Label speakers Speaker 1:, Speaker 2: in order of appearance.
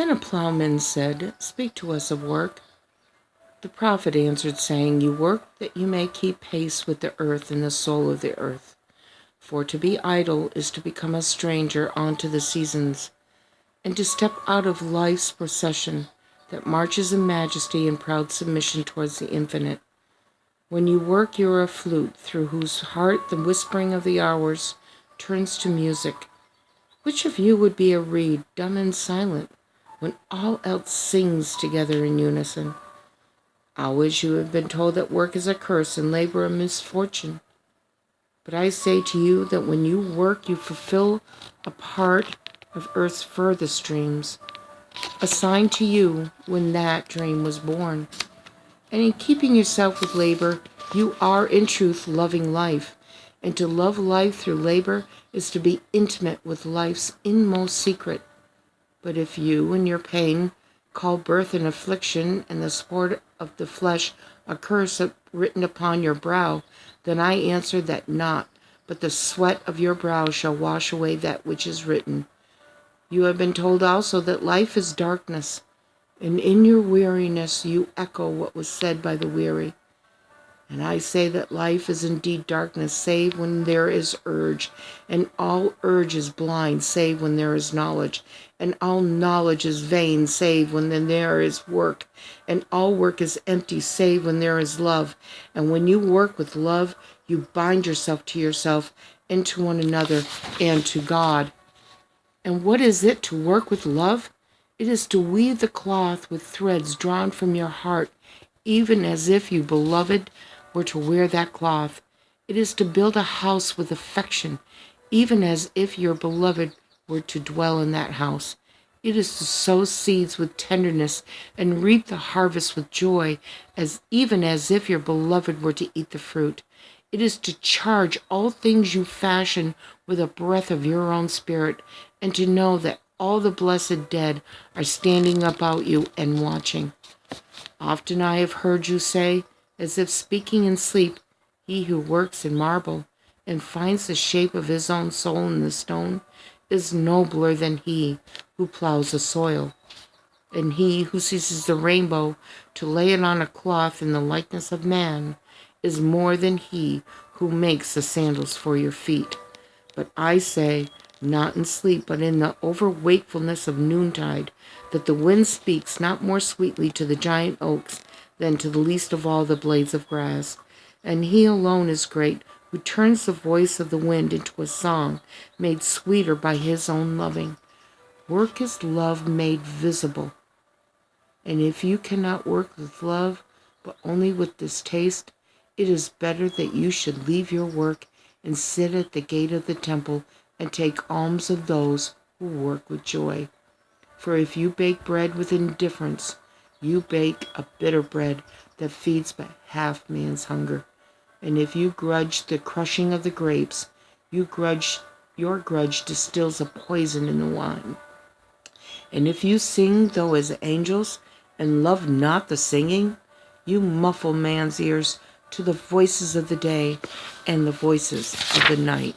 Speaker 1: Then a plowman said, "Speak to us of work." The prophet answered, saying, "You work that you may keep pace with the earth and the soul of the earth. For to be idle is to become a stranger unto the seasons, and to step out of life's procession that marches in majesty and proud submission towards the infinite. When you work, you are a flute, through whose heart the whispering of the hours turns to music. Which of you would be a reed, dumb and silent, when all else sings together in unison? Always you have been told that work is a curse and labor a misfortune. But I say to you that when you work, you fulfill a part of earth's furthest dreams, assigned to you when that dream was born. And in keeping yourself with labor, you are in truth loving life. And to love life through labor is to be intimate with life's inmost secret. But if you, in your pain, call birth an affliction and the sport of the flesh a curse written upon your brow, then I answer that not, but the sweat of your brow shall wash away that which is written. You have been told also that life is darkness, and in your weariness you echo what was said by the weary. And I say that life is indeed darkness, save when there is urge, and all urge is blind, save when there is knowledge, and all knowledge is vain, save when there is work, and all work is empty, save when there is love. And when you work with love, you bind yourself to yourself, and to one another, and to God. And what is it to work with love? It is to weave the cloth with threads drawn from your heart, even as if you, beloved, were to wear that cloth. It is to build a house with affection, even as if your beloved were to dwell in that house. It is to sow seeds with tenderness and reap the harvest with joy, even as if your beloved were to eat the fruit. It is to charge all things you fashion with a breath of your own spirit, and to know that all the blessed dead are standing about you and watching. Often I have heard you say, as if speaking in sleep, he who works in marble and finds the shape of his own soul in the stone is nobler than he who plows the soil. And he who seizes the rainbow to lay it on a cloth in the likeness of man is more than he who makes the sandals for your feet. But I say, not in sleep, but in the over-wakefulness of noontide, that the wind speaks not more sweetly to the giant oaks than to the least of all the blades of grass. And he alone is great, who turns the voice of the wind into a song, made sweeter by his own loving. Work is love made visible. And if you cannot work with love, but only with distaste, it is better that you should leave your work and sit at the gate of the temple and take alms of those who work with joy. For if you bake bread with indifference, you bake a bitter bread that feeds but half man's hunger. And if you grudge the crushing of the grapes, your grudge distills a poison in the wine. And if you sing though as angels, and love not the singing, you muffle man's ears to the voices of the day and the voices of the night.